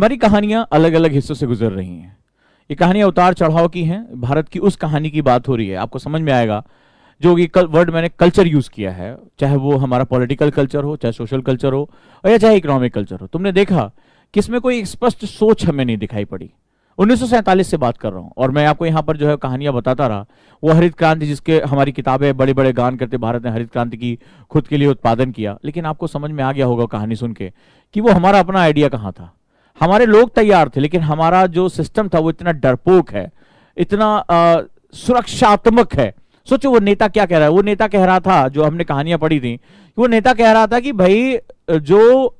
हमारी कहानियां अलग अलग हिस्सों से गुजर रही हैं। ये कहानियां उतार चढ़ाव की हैं। भारत की उस कहानी की बात हो रही है, आपको समझ में आएगा। जो ये वर्ड मैंने कल्चर यूज किया है, चाहे वो हमारा पॉलिटिकल कल्चर हो, चाहे सोशल कल्चर हो, और या चाहे इकोनॉमिक कल्चर हो, तुमने देखा कि इसमें कोई स्पष्ट सोच हमें नहीं दिखाई पड़ी। 1947 से बात कर रहा हूं, और मैं आपको यहां पर जो है कहानियां बताता रहा। वो हरित क्रांति, जिसके हमारी किताबें बड़े बड़े गान करते, भारत ने हरित क्रांति की खुद के लिए उत्पादन किया, लेकिन आपको समझ में आ गया होगा कहानी सुन के कि वो हमारा अपना आइडिया कहां था। हमारे लोग तैयार थे, लेकिन हमारा जो सिस्टम था वो इतना डरपोक है, इतना सुरक्षात्मक है। सोचो वो नेता क्या कह रहा है। वो नेता कह रहा था, जो हमने कहानियां पढ़ी थी, वो नेता कह रहा था कि भाई जो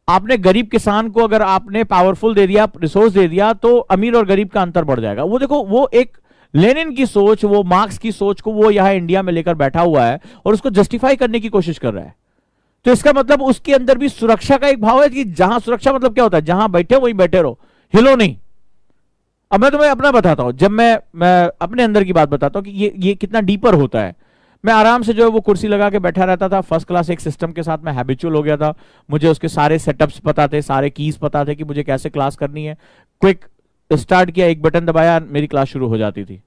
आपने गरीब किसान को अगर आपने पावरफुल दे दिया, रिसोर्स दे दिया, तो अमीर और गरीब का अंतर बढ़ जाएगा। वो देखो, वो एक लेनिन की सोच, वो मार्क्स की सोच को वो यहां इंडिया में लेकर बैठा हुआ है और उसको जस्टिफाई करने की कोशिश कर रहा है। तो इसका मतलब उसके अंदर भी सुरक्षा का एक भाव है कि जहां सुरक्षा मतलब क्या होता है, जहां बैठे वहीं बैठे रहो, हिलो नहीं। अब मैं तुम्हें अपना बताता हूं, जब मैं अपने अंदर की बात बताता हूं कि ये कितना डीपर होता है। मैं आराम से जो है वो कुर्सी लगा के बैठा रहता था, फर्स्ट क्लास एक सिस्टम के साथ मैं हैबिचुअल हो गया था। मुझे उसके सारे सेटअप्स पता थे, सारे कीज पता थे कि मुझे कैसे क्लास करनी है। क्विक स्टार्ट किया, एक बटन दबाया, मेरी क्लास शुरू हो जाती थी।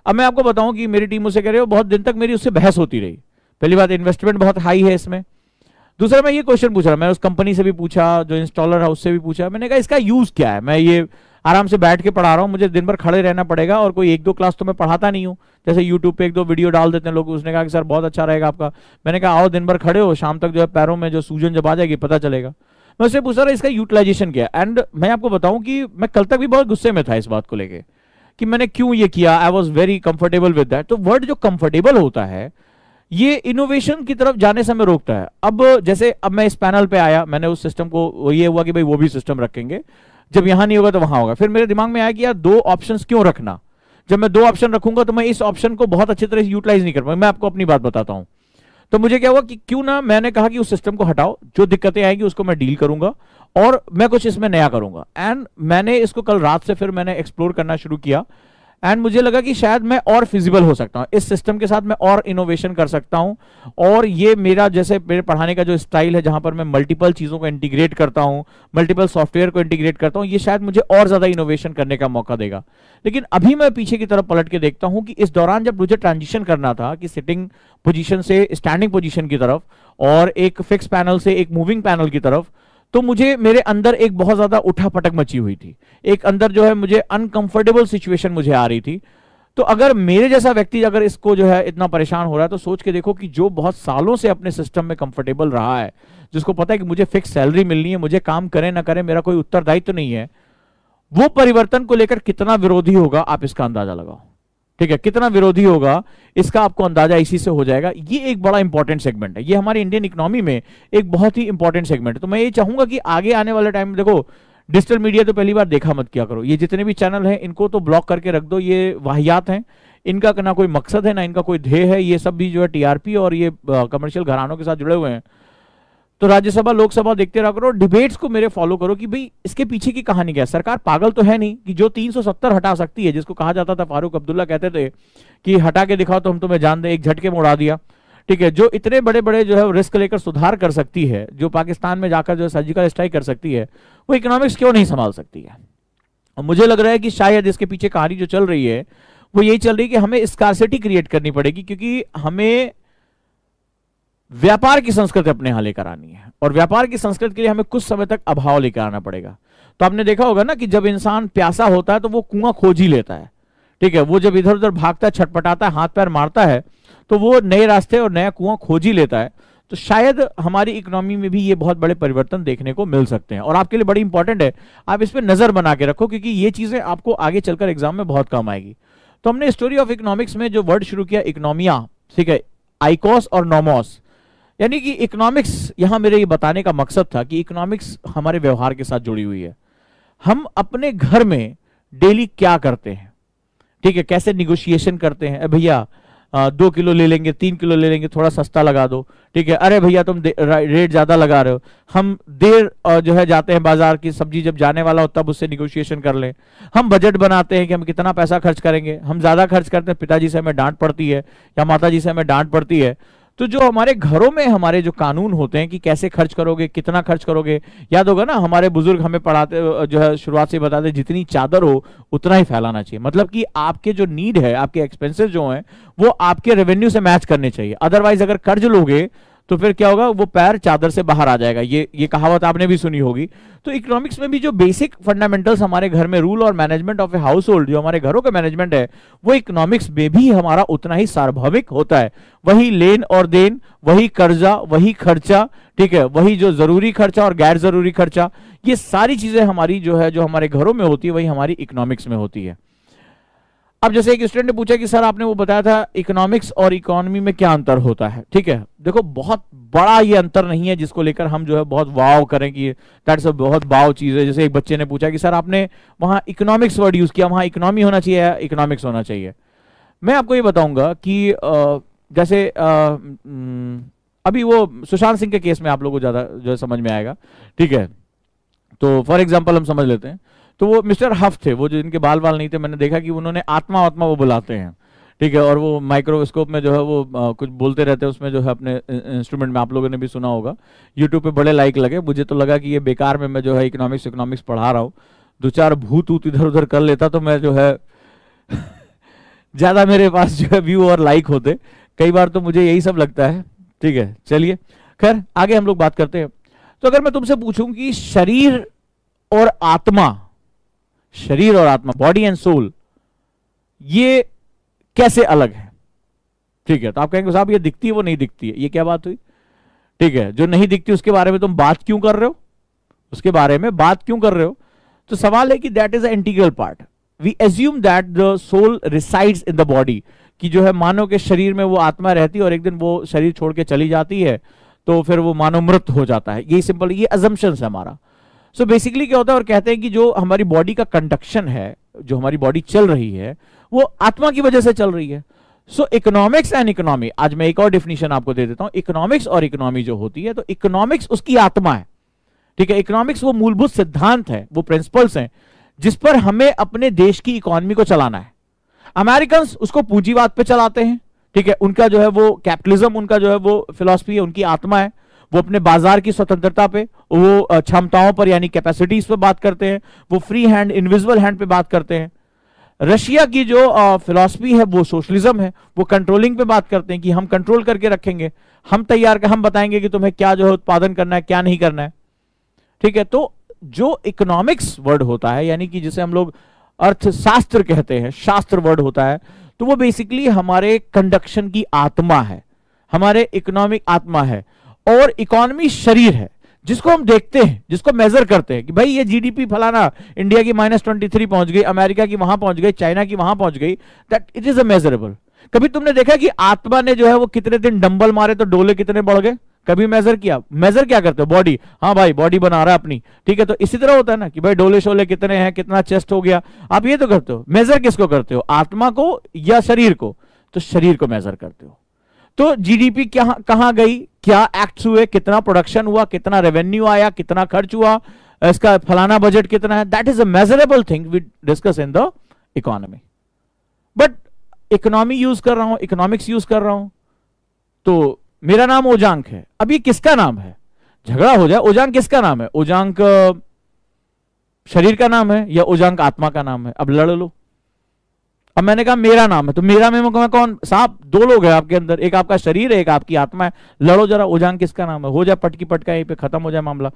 अब मैं आपको बताऊं कि मेरी टीम मुझसे कह रही हो, बहुत दिन तक मेरी उससे बहस होती रही। पहली बात, इन्वेस्टमेंट बहुत हाई है इसमें। दूसरा, मैं ये क्वेश्चन पूछ रहा, मैं उस कंपनी से भी पूछा, जो इंस्टॉलर है उससे भी पूछा। मैंने कहा इसका यूज क्या है? मैं ये आराम से बैठ के पढ़ा रहा हूँ, मुझे दिन भर खड़े रहना पड़ेगा, और कोई एक दो क्लास तो मैं पढ़ाता नहीं हूँ। जैसे यूट्यूब पे एक दो वीडियो डाल देते हैं लोग। उसने कहा कि सर बहुत अच्छा रहेगा आपका। मैंने कहा आओ, दिन भर खड़े हो, शाम तक जो है पैरों में जो सूजन जब आ जाएगी पता चलेगा। मैं उससे पूछ रहा इसका यूटिलाइजेशन क्या है। एंड मैं आपको बताऊं कि मैं कल तक भी बहुत गुस्से में था इस बात को लेके कि मैंने क्यों ये किया। I was very comfortable with that. तो वर्ड जो कंफर्टेबल होता है, ये इनोवेशन की तरफ जाने से हमें रोकता है। अब जैसे अब मैं इस पैनल पे आया, मैंने उस सिस्टम को, ये हुआ कि भाई वो भी सिस्टम रखेंगे, जब यहां नहीं होगा तो वहां होगा। फिर मेरे दिमाग में आया कि यार दो ऑप्शंस क्यों रखना। जब मैं दो ऑप्शन रखूंगा तो मैं इस ऑप्शन को बहुत अच्छी तरह से यूटिलाइज नहीं कर पाऊंगा। मैं आपको अपनी बात बताता हूं। तो मुझे क्या हुआ कि क्यों ना, मैंने कहा कि उस सिस्टम को हटाओ, जो दिक्कतें आएंगी उसको मैं डील करूंगा और मैं कुछ इसमें नया करूंगा। एंड मैंने इसको कल रात से फिर मैंने एक्सप्लोर करना शुरू किया। एंड मुझे लगा कि शायद मैं और फिजिबल हो सकता हूं इस सिस्टम के साथ, मैं और इनोवेशन कर सकता हूं। और ये मेरा, जैसे मेरे पढ़ाने का जो स्टाइल है, जहां पर मैं मल्टीपल चीजों को इंटीग्रेट करता हूं, मल्टीपल सॉफ्टवेयर को इंटीग्रेट करता हूं, ये शायद मुझे और ज्यादा इनोवेशन करने का मौका देगा। लेकिन अभी मैं पीछे की तरफ पलट के देखता हूं कि इस दौरान जब मुझे ट्रांजिशन करना था कि सिटिंग पोजीशन से स्टैंडिंग पोजीशन की तरफ और एक फिक्स पैनल से एक मूविंग पैनल की तरफ, तो मुझे, मेरे अंदर एक बहुत ज्यादा उठापटक मची हुई थी। एक अंदर जो है मुझे अनकंफर्टेबल सिचुएशन मुझे आ रही थी। तो अगर मेरे जैसा व्यक्ति अगर इसको जो है इतना परेशान हो रहा है, तो सोच के देखो कि जो बहुत सालों से अपने सिस्टम में कंफर्टेबल रहा है, जिसको पता है कि मुझे फिक्स सैलरी मिलनी है, मुझे काम करे ना करे मेरा कोई उत्तरदायित्व तो नहीं है, वो परिवर्तन को लेकर कितना विरोधी होगा, आप इसका अंदाजा लगाओ। ठीक है, कितना विरोधी होगा इसका आपको अंदाजा इसी से हो जाएगा। ये एक बड़ा इंपॉर्टेंट सेगमेंट है, ये हमारी इंडियन इकोनॉमी में एक बहुत ही इंपॉर्टेंट सेगमेंट है। तो मैं ये चाहूंगा कि आगे आने वाले टाइम में, देखो डिजिटल मीडिया तो पहली बार देखा मत किया करो। ये जितने भी चैनल हैं इनको तो ब्लॉक करके रख दो, ये वाहियात हैं, इनका ना कोई मकसद है ना इनका कोई ध्येय है। ये सब भी जो है टीआरपी और ये कमर्शियल घरानों के साथ जुड़े हुए हैं। तो राज्यसभा लोकसभा देखते रहा करो, डिबेट्स को मेरे फॉलो करो कि भाई इसके पीछे की कहानी क्या है। सरकार पागल तो है नहीं कि जो 370 हटा सकती है, जिसको कहा जाता था, फारूक अब्दुल्ला कहते थे कि हटा के दिखाओ तो हम तुम्हें जान दें, एक झटके में उड़ा दिया। ठीक है, जो इतने बड़े बड़े जो है रिस्क लेकर सुधार कर सकती है, जो पाकिस्तान में जाकर जो सर्जिकल स्ट्राइक कर सकती है, वो इकोनॉमिक्स क्यों नहीं संभाल सकती है। और मुझे लग रहा है कि शायद इसके पीछे कहानी जो चल रही है वो यही चल रही है कि हमें स्कार्सिटी क्रिएट करनी पड़ेगी, क्योंकि हमें व्यापार की संस्कृति अपने यहां लेकर आनी है, और व्यापार की संस्कृति के लिए हमें कुछ समय तक अभाव लेकर आना पड़ेगा। तो आपने देखा होगा ना कि जब इंसान प्यासा होता है तो वो कुआं खोज ही लेता है। ठीक है, वो जब इधर उधर भागता है, छटपटाता है, हाथ पैर मारता है, तो वो नए रास्ते और नया कुआं खोज ही लेता है। तो शायद हमारी इकोनॉमी में भी ये बहुत बड़े परिवर्तन देखने को मिल सकते हैं, और आपके लिए बड़ी इंपॉर्टेंट है, आप इस पर नजर बना के रखो, क्योंकि ये चीजें आपको आगे चलकर एग्जाम में बहुत काम आएगी। तो हमने स्टोरी ऑफ इकोनॉमिक्स में जो वर्ड शुरू किया, इकोनॉमिया, ठीक है, आइकोस और नोमोस, यानी कि इकोनॉमिक्स, यहां मेरे ये बताने का मकसद था कि इकोनॉमिक्स हमारे व्यवहार के साथ जुड़ी हुई है। हम अपने घर में डेली क्या करते हैं, ठीक है, कैसे निगोशिएशन करते हैं। भैया 2 किलो ले लेंगे, 3 किलो ले लेंगे, थोड़ा सस्ता लगा दो। ठीक है, अरे भैया तुम रेट ज्यादा लगा रहे हो। हम देर जो है जाते हैं बाजार की, सब्जी जब जाने वाला हो तब उससे निगोशिएशन कर लें। हम बजट बनाते हैं कि हम कितना पैसा खर्च करेंगे, हम ज्यादा खर्च करते हैं, पिताजी से हमें डांट पड़ती है या माताजी से हमें डांट पड़ती है। तो जो हमारे घरों में हमारे जो कानून होते हैं कि कैसे खर्च करोगे, कितना खर्च करोगे, याद होगा ना हमारे बुजुर्ग हमें पढ़ाते जो है शुरुआत से बताते जितनी चादर हो उतना ही फैलाना चाहिए। मतलब कि आपके जो नीड है, आपके एक्सपेंसेस जो हैं वो आपके रेवेन्यू से मैच करने चाहिए। अदरवाइज अगर कर्ज लोगे तो फिर क्या होगा, वो पैर चादर से बाहर आ जाएगा। ये कहावत आपने भी सुनी होगी। तो इकोनॉमिक्स में भी जो बेसिक फंडामेंटल्स हमारे घर में रूल और management of a house hold, जो हमारे घरों का मैनेजमेंट है, वो इकोनॉमिक्स में भी हमारा उतना ही सार्वभौमिक होता है। वही लेन और देन, वही कर्जा, वही खर्चा, ठीक है, वही जो जरूरी खर्चा और गैर जरूरी खर्चा, ये सारी चीजें हमारी जो है, जो हमारे घरों में होती है, वही हमारी इकोनॉमिक्स में होती है। अब जैसे एक स्टूडेंट ने पूछा कि सर आपने वो बताया था इकोनॉमिक्स और इकोनॉमी में क्या अंतर होता है। ठीक है, देखो बहुत बड़ा ये अंतर नहीं है जिसको लेकर हम जो है बहुत वाव करें कि दैट्स अ बहुत वाव चीज है। जैसे एक बच्चे ने पूछा कि सर आपने वहां इकोनॉमिक्स वर्ड यूज किया, वहां इकोनॉमी होना चाहिए या इकोनॉमिक्स होना चाहिए। मैं आपको ये बताऊंगा कि जैसे अभी वो सुशांत सिंह के केस में आप लोगों को ज्यादा जो है समझ में आएगा। ठीक है, तो फॉर एग्जाम्पल हम समझ लेते हैं। तो वो मिस्टर हफ थे, वो जो इनके बाल नहीं थे, मैंने देखा कि उन्होंने आत्मा आत्मा वो बुलाते हैं। ठीक है, और वो माइक्रोस्कोप में जो है वो कुछ बोलते रहते हैं उसमें जो है अपने इंस्ट्रूमेंट में। आप लोगों ने भी सुना होगा, यूट्यूब पे बड़े लाइक लगे। मुझे तो लगा कि ये बेकार में मैं जो है इकोनॉमिक्स पढ़ा रहा हूँ। दो चार भूत ऊत इधर उधर कर लेता तो मैं जो है ज्यादा मेरे पास जो है व्यू और लाइक होते। कई बार तो मुझे यही सब लगता है। ठीक है, चलिए खैर आगे हम लोग बात करते हैं। तो अगर मैं तुमसे पूछूं कि शरीर और आत्मा, बॉडी एंड सोल, ये कैसे अलग है? ठीक है, तो आप कहेंगे साहब ये दिखती है वो नहीं दिखती है, ये क्या बात हुई? ठीक है, जो नहीं दिखती उसके बारे में तुम बात क्यों कर रहे हो, उसके बारे में बात क्यों कर रहे हो? तो सवाल है कि that is a integral part. We assume that the soul resides in the body, कि जो है मानव के शरीर में वो आत्मा रहती है और एक दिन वो शरीर छोड़ के चली जाती है, तो फिर वो मानव मृत हो जाता है। यही सिंपल, ये अजम्पशन है हमारा। सो बेसिकली क्या होता है, और कहते हैं कि जो हमारी बॉडी का कंडक्शन है, जो हमारी बॉडी चल रही है, वो आत्मा की वजह से चल रही है। सो इकोनॉमिक्स एंड इकोनॉमी, आज मैं एक और डेफिनेशन आपको दे देता हूं। इकोनॉमिक्स और इकोनॉमी जो होती है, तो इकोनॉमिक्स उसकी आत्मा है। ठीक है, इकोनॉमिक्स वो मूलभूत सिद्धांत है, वो प्रिंसिपल्स हैं जिस पर हमें अपने देश की इकोनॉमी को चलाना है। अमेरिकन उसको पूंजीवाद पे चलाते हैं। ठीक है, उनका जो है वो कैपिटलिज्म, उनका जो है वो फिलॉसफी है, उनकी आत्मा है। वो अपने बाजार की स्वतंत्रता पे, वो क्षमताओं पर यानी कैपेसिटीज पे बात करते हैं, वो फ्री हैंड इनविजिबल हैंड पे बात करते हैं। रशिया की जो फिलॉसफी है वो सोशलिज्म है, वो कंट्रोलिंग पे बात करते हैं कि हम कंट्रोल करके रखेंगे, हम हम बताएंगे कि तुम्हें क्या जो है उत्पादन करना है, क्या नहीं करना है। ठीक है, तो जो इकोनॉमिक्स वर्ड होता है, यानी कि जिसे हम लोग अर्थशास्त्र कहते हैं, शास्त्र वर्ड होता है, तो वो बेसिकली हमारे कंडक्शन की आत्मा है, हमारे इकोनॉमिक आत्मा है। और इकोनॉमी शरीर है जिसको हम देखते हैं, जिसको मेजर करते हैं कि भाई ये जीडीपी फलाना इंडिया की -23 पहुंच गई, अमेरिका की वहां पहुंच गई, चाइना की वहां पहुंच गई, that it is a measurable. कभी तुमने देखा कि आत्मा ने जो है वो कितने दिन डंबल मारे तो डोले कितने बढ़ गए? कभी मेजर किया? मेजर क्या करते हो? बॉडी, हाँ भाई बॉडी बना रहा है अपनी। ठीक है, तो इसी तरह होता है ना कि भाई डोले शोले कितने हैं, कितना चेस्ट हो गया, आप ये तो करते हो। मेजर किसको करते हो, आत्मा को या शरीर को? तो शरीर को मेजर करते हो। तो जीडीपी कहां गई, क्या एक्ट्स हुए, कितना प्रोडक्शन हुआ, कितना रेवेन्यू आया, कितना खर्च हुआ, इसका फलाना बजट कितना है, that is a measurable thing we discuss in the economy. But economy use कर रहा हूं, इकोनॉमिक्स यूज कर रहा हूं, तो मेरा नाम ओजांक है। अब ये किसका नाम है? झगड़ा हो जाए, ओजांक किसका नाम है? ओजांक शरीर का नाम है या ओजांक आत्मा का नाम है? अब लड़ लो। अब मैंने कहा मेरा नाम है, तो मेरा में कौन साहब? दो लोग हैं आपके अंदर, एक आपका शरीर है, एक आपकी आत्मा है। लड़ो जरा, ओजांक किसका नाम है? हो जाए पटकी पटका, यहीं पे खत्म हो जाए मामला।